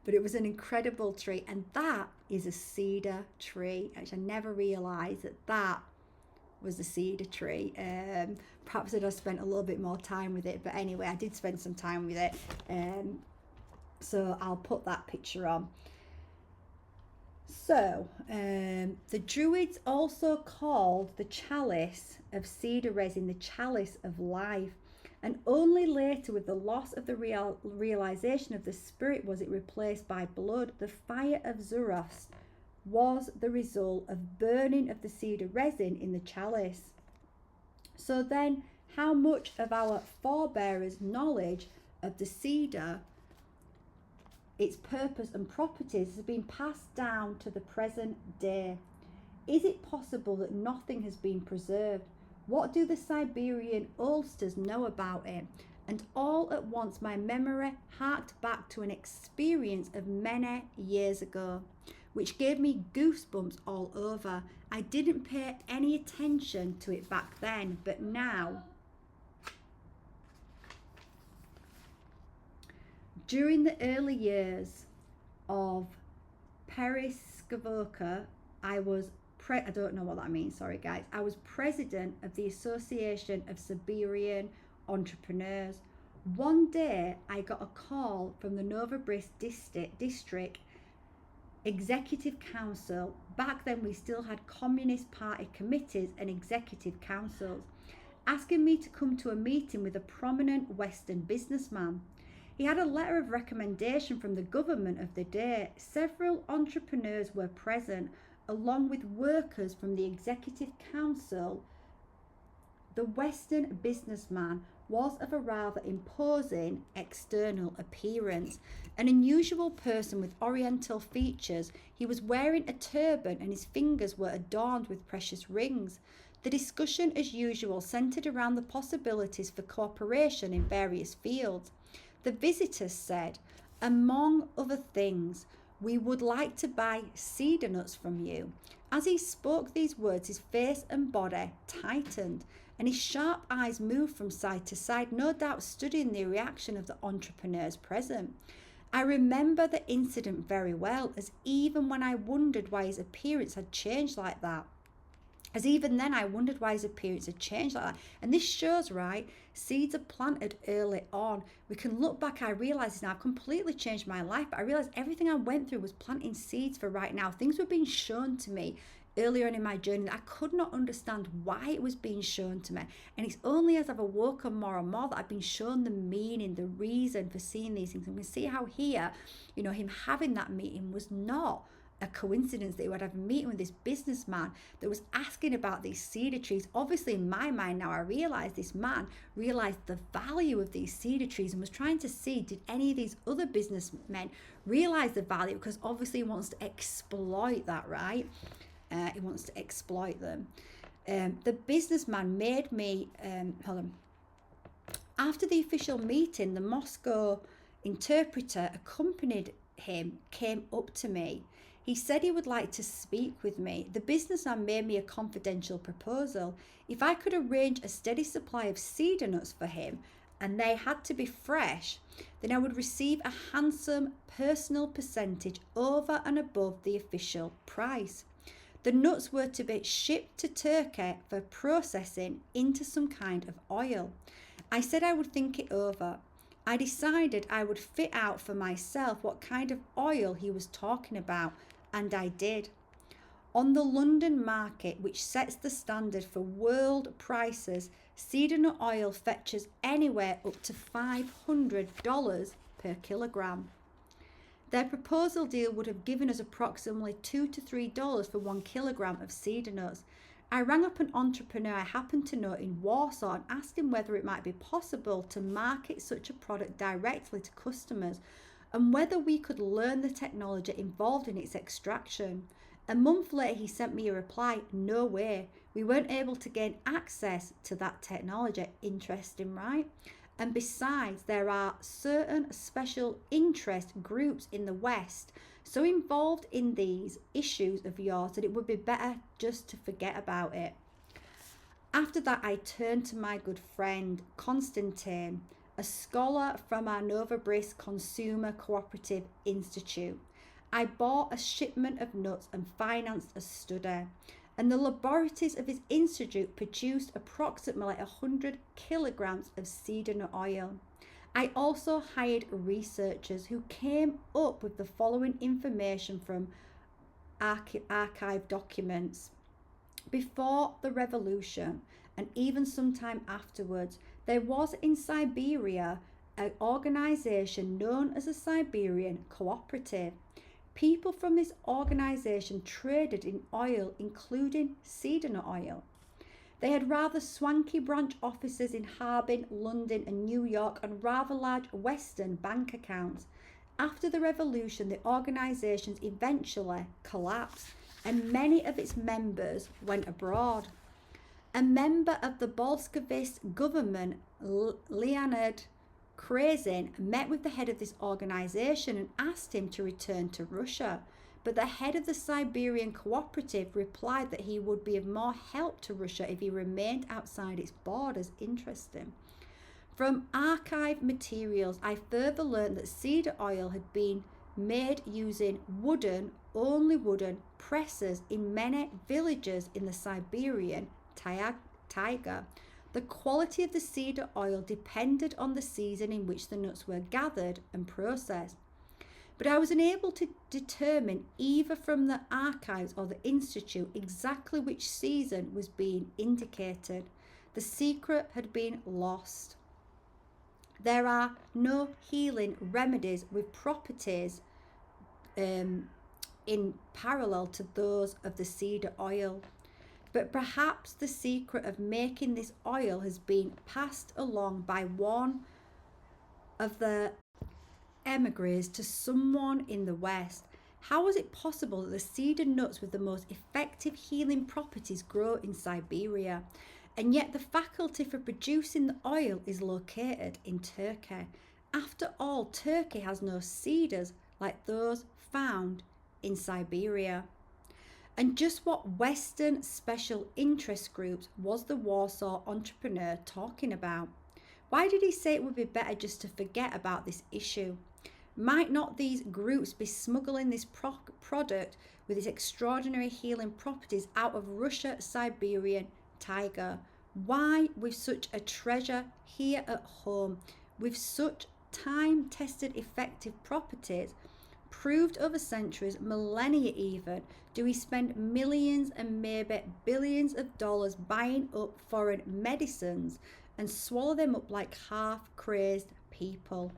but it was an incredible tree, and that is a cedar tree. Actually, I never realised that was a cedar tree. Perhaps I'd have spent a little bit more time with it, but anyway, I did spend some time with it. So I'll put that picture on. So the Druids also called the chalice of cedar resin the chalice of life, and only later, with the loss of the realization of the spirit, was it replaced by blood. The fire of Zoroaster was the result of burning of the cedar resin in the chalice. So then, how much of our forebears' knowledge of the cedar, its purpose and properties, has been passed down to the present day? Is it possible that nothing has been preserved? What do the Siberian oldsters know about it? And all at once my memory harked back to an experience of many years ago, which gave me goosebumps all over. I didn't pay any attention to it back then, but now, during the early years of Perestroika, I don't know what that means, sorry guys. I was president of the Association of Siberian Entrepreneurs. One day I got a call from the Novosibirsk district executive council. Back then we still had Communist Party committees and executive councils, asking me to come to a meeting with a prominent Western businessman. He had a letter of recommendation from the government of the day. Several entrepreneurs were present, along with workers from the executive council. The Western businessman was of a rather imposing external appearance, an unusual person with oriental features. He was wearing a turban and his fingers were adorned with precious rings. The discussion, as usual, centered around the possibilities for cooperation in various fields. The visitors said, among other things, we would like to buy cedar nuts from you. As he spoke these words, his face and body tightened, and his sharp eyes moved from side to side, no doubt studying the reaction of the entrepreneurs present. I remember the incident very well, as even when I wondered why his appearance had changed like that. As even then I wondered why his appearance had changed like that. And this shows, right, seeds are planted early on. We can look back, I realise now I've completely changed my life, but I realised everything I went through was planting seeds for right now. Things were being shown to me earlier on in my journey that I could not understand why it was being shown to me. And it's only as I've awoken more and more that I've been shown the meaning, the reason for seeing these things. And we can see how here, him having that meeting was not a coincidence that he would have a meeting with this businessman that was asking about these cedar trees. Obviously, in my mind now, I realized this man realized the value of these cedar trees and was trying to see, did any of these other businessmen realize the value? Because obviously he wants to exploit that, right? He wants to exploit them. The businessman made me, After the official meeting, the Moscow interpreter accompanied him, came up to me. He said he would like to speak with me. The businessman made me a confidential proposal. If I could arrange a steady supply of cedar nuts for him, and they had to be fresh, then I would receive a handsome personal percentage over and above the official price. The nuts were to be shipped to Turkey for processing into some kind of oil. I said I would think it over. I decided I would fit out for myself what kind of oil he was talking about, and I did. On the London market, which sets the standard for world prices, cedar nut oil fetches anywhere up to $500 per kilogram. Their proposal deal would have given us approximately $2 to $3 for 1 kilogram of cedar nuts. I rang up an entrepreneur I happened to know in Warsaw and asked him whether it might be possible to market such a product directly to customers and whether we could learn the technology involved in its extraction. A month later, he sent me a reply, no way. We weren't able to gain access to that technology. Interesting, right? And besides, there are certain special interest groups in the West so involved in these issues of yours that it would be better just to forget about it. After that, I turned to my good friend Konstantin, a scholar from our Novobrisk Consumer Cooperative Institute. I bought a shipment of nuts and financed a study, and the laboratories of his institute produced approximately 100 kilograms of cedar nut oil. I also hired researchers who came up with the following information from archive documents. Before the revolution, and even sometime afterwards, there was in Siberia an organization known as the Siberian Cooperative. People from this organization traded in oil, including cedar nut oil. They had rather swanky branch offices in Harbin, London and New York, and rather large Western bank accounts. After the revolution, the organizations eventually collapsed and many of its members went abroad. A member of the Bolshevist government, Leonid Krazin, met with the head of this organization and asked him to return to Russia. But the head of the Siberian Cooperative replied that he would be of more help to Russia if he remained outside its borders. Interesting. From archive materials, I further learned that cedar oil had been made using only wooden presses in many villages in the Siberian taiga. The quality of the cedar oil depended on the season in which the nuts were gathered and processed. but I was unable to determine either from the archives or the institute exactly which season was being indicated. The secret had been lost. There are no healing remedies with properties in parallel to those of the cedar oil. But perhaps the secret of making this oil has been passed along by one of the emigres to someone in the West. How was it possible that the cedar nuts with the most effective healing properties grow in Siberia? And yet the faculty for producing the oil is located in Turkey. After all, Turkey has no cedars like those found in Siberia. And just what Western special interest groups was the Warsaw entrepreneur talking about? Why did he say it would be better just to forget about this issue? Might not these groups be smuggling this product with its extraordinary healing properties out of Russia, Siberian taiga? Why, with such a treasure here at home, with such time-tested effective properties, proved over centuries, millennia even, do we spend millions and maybe billions of dollars buying up foreign medicines and swallow them up like half-crazed people?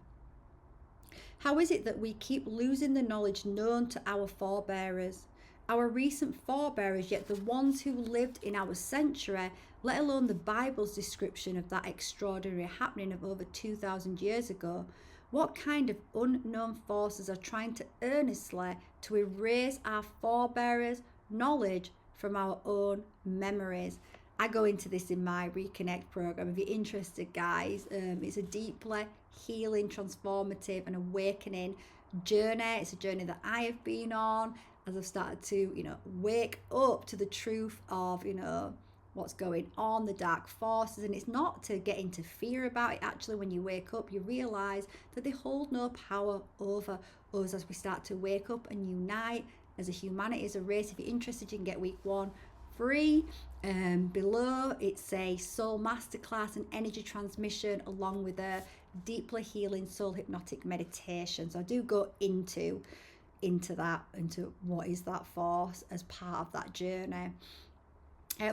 How is it that we keep losing the knowledge known to our forebearers, our recent forebearers, yet the ones who lived in our century, let alone the Bible's description of that extraordinary happening of over 2,000 years ago? What kind of unknown forces are trying to earnestly to erase our forebearers' knowledge from our own memories? I go into this in my Reconnect program. If you're interested, guys, it's a deeply healing, transformative and awakening journey. It's a journey that I have been on as I've started to, wake up to the truth of, what's going on, the dark forces. And it's not to get into fear about it. Actually, when you wake up, you realize that they hold no power over us as we start to wake up and unite as a humanity, as a race. If you're interested, you can get week 1 free. Below it's a soul masterclass and energy transmission along with a deeply healing soul hypnotic meditation. So I do go into what is that force as part of that journey.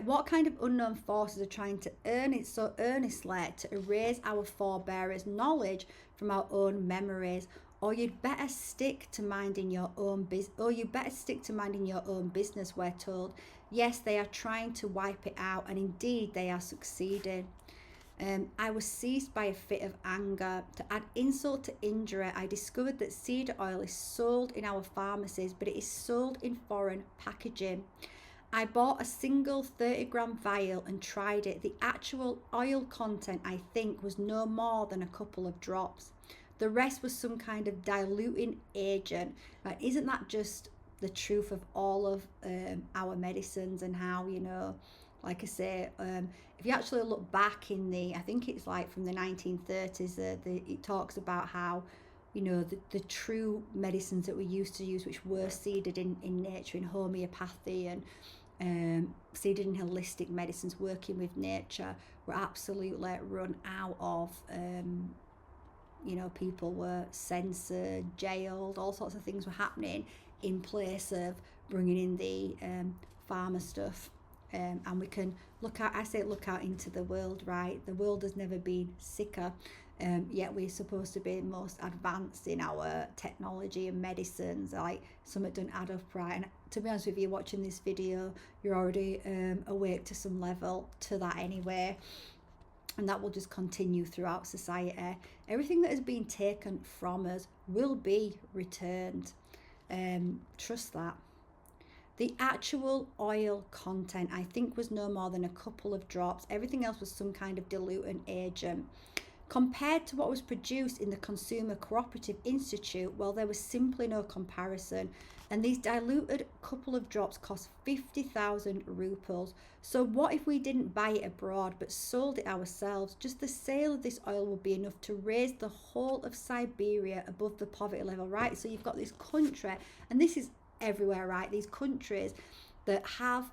What kind of unknown forces are trying to earn it so earnestly to erase our forebearers' knowledge from our own memories? Or you'd better stick to minding your own business, we're told. Yes, they are trying to wipe it out, and indeed they are succeeding. I was seized by a fit of anger. To add insult to injury, I discovered that cedar oil is sold in our pharmacies, but it is sold in foreign packaging. I bought a single 30-gram vial and tried it. The actual oil content, I think, was no more than a couple of drops. The rest was some kind of diluting agent. Isn't that just the truth of all of our medicines and how, like I say, if you actually look back in I think it's like from the 1930s, it talks about how, the true medicines that we used to use, which were seeded in nature, in homeopathy and seeded in holistic medicines, working with nature, were absolutely run out of. People were censored, jailed, all sorts of things were happening in place of bringing in the pharma stuff. And we can look out into the world, right? The world has never been sicker, yet we're supposed to be most advanced in our technology and medicines. Like, something don't add up right. And to be honest with you, watching this video, you're already awake to some level to that anyway. And that will just continue throughout society. Everything that has been taken from us will be returned. Trust that. The actual oil content, I think, was no more than a couple of drops. Everything else was some kind of diluting agent. Compared to what was produced in the Consumer Cooperative Institute, well, there was simply no comparison. And these diluted couple of drops cost 50,000 rubles. So what if we didn't buy it abroad but sold it ourselves? Just the sale of this oil would be enough to raise the whole of Siberia above the poverty level, right? So you've got this country, and this is everywhere, right? These countries that have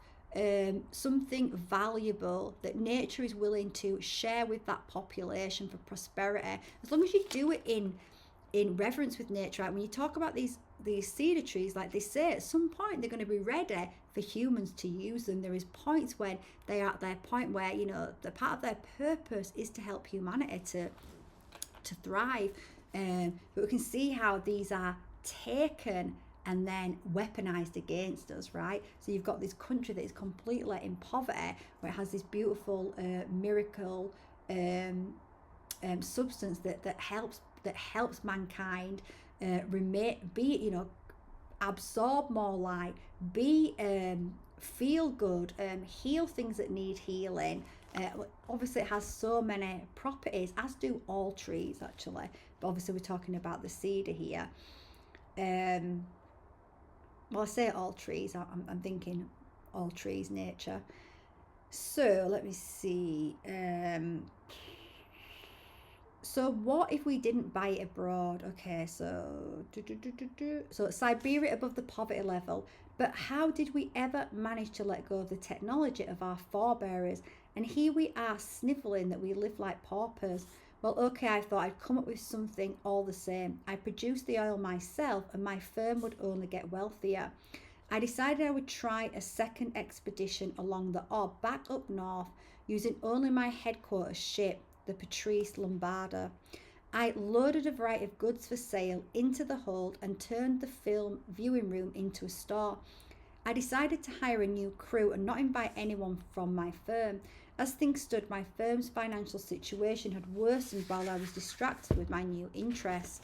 something valuable that nature is willing to share with that population for prosperity. As long as you do it in in reverence with nature. Right? When you talk about these cedar trees, like they say, at some point they're going to be ready for humans to use them. There is points when they are at their point where, you know, the part of their purpose is to help humanity to thrive. But we can see how these are taken and then weaponized against us, right? So you've got this country that is completely in poverty, where it has this beautiful miracle substance that helps mankind absorb more light, feel good, heal things that need healing. Obviously it has so many properties, as do all trees actually, but obviously we're talking about the cedar here. Well, I say all trees, I'm thinking all trees, nature. So let me see. So what if we didn't buy it abroad? Okay, so Siberia above the poverty level. But how did we ever manage to let go of the technology of our forebearers? And here we are snivelling that we live like paupers. Well, okay, I thought I'd come up with something all the same. I produced the oil myself and my firm would only get wealthier. I decided I would try a second expedition along the Ob back up north, using only my headquarters ship, the Patrice Lombarda. I loaded a variety of goods for sale into the hold and turned the film viewing room into a store. I decided to hire a new crew and not invite anyone from my firm. As things stood, my firm's financial situation had worsened while I was distracted with my new interest.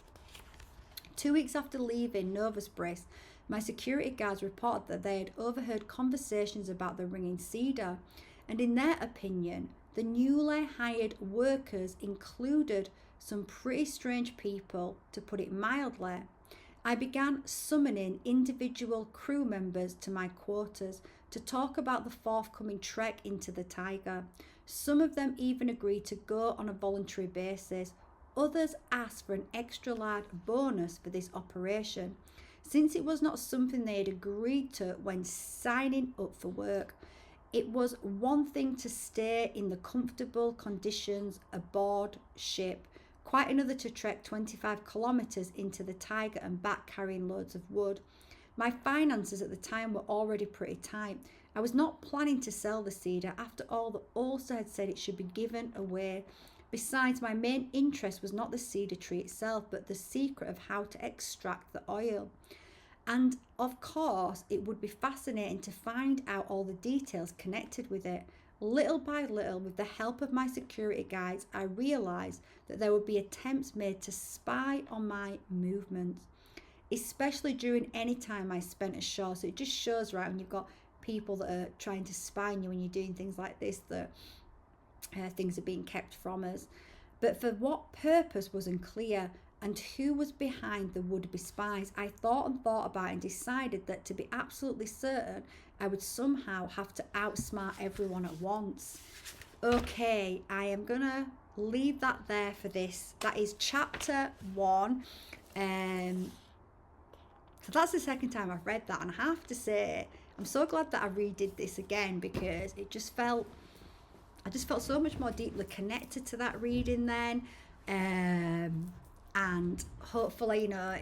2 weeks after leaving Novosibirsk, my security guards reported that they had overheard conversations about the ringing cedar, and in their opinion, the newly hired workers included some pretty strange people, to put it mildly. I began summoning individual crew members to my quarters to talk about the forthcoming trek into the taiga. Some of them even agreed to go on a voluntary basis. Others asked for an extra large bonus for this operation, since it was not something they had agreed to when signing up for work. It was one thing to stay in the comfortable conditions aboard ship, quite another to trek 25 kilometres into the taiga and back carrying loads of wood. My finances at the time were already pretty tight. I was not planning to sell the cedar. After all, the Ulster had said it should be given away. Besides, my main interest was not the cedar tree itself, but the secret of how to extract the oil. And of course, it would be fascinating to find out all the details connected with it. Little by little, with the help of my security guides, I realised that there would be attempts made to spy on my movements, especially during any time I spent ashore. So it just shows, right, when you've got people that are trying to spy on you when you're doing things like this, that things are being kept from us. But for what purpose was unclear, and who was behind the would-be spies. I thought and thought about it and decided that to be absolutely certain, I would somehow have to outsmart everyone at once. Okay, I am gonna leave that there for this. That is chapter 1. So that's the second time I've read that, and I have to say, I'm so glad that I redid this again, because I just felt so much more deeply connected to that reading then. And hopefully, you know,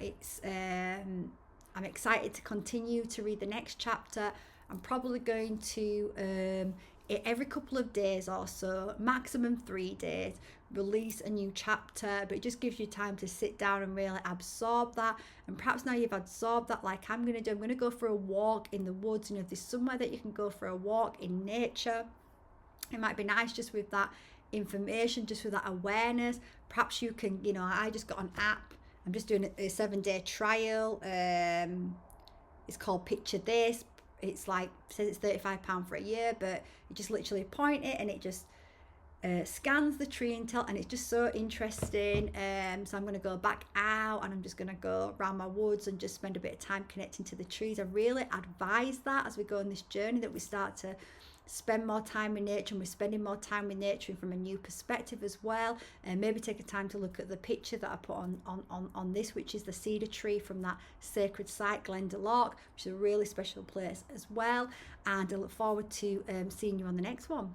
I'm excited to continue to read the next chapter. I'm probably going to every couple of days or so, maximum 3 days, release a new chapter, but it just gives you time to sit down and really absorb that. And perhaps now you've absorbed that, like I'm going to do, I'm going to go for a walk in the woods. You know, if there's somewhere that you can go for a walk in nature, it might be nice just with that information, just with that awareness. Perhaps you can, you know, I just got an app. I'm just doing a 7-day trial. It's called Picture This. It's like, it says it's £35 for a year, but you just literally point it and it just scans the tree intel, and it's just so interesting. So I'm going to go back out and I'm just going to go around my woods and just spend a bit of time connecting to the trees. I really advise that as we go on this journey, that we start to spend more time in nature, and we're spending more time with nature from a new perspective as well. And maybe take a time to look at the picture that I put on this, which is the cedar tree from that sacred site, Glendalough, which is a really special place as well. And I look forward to seeing you on the next one.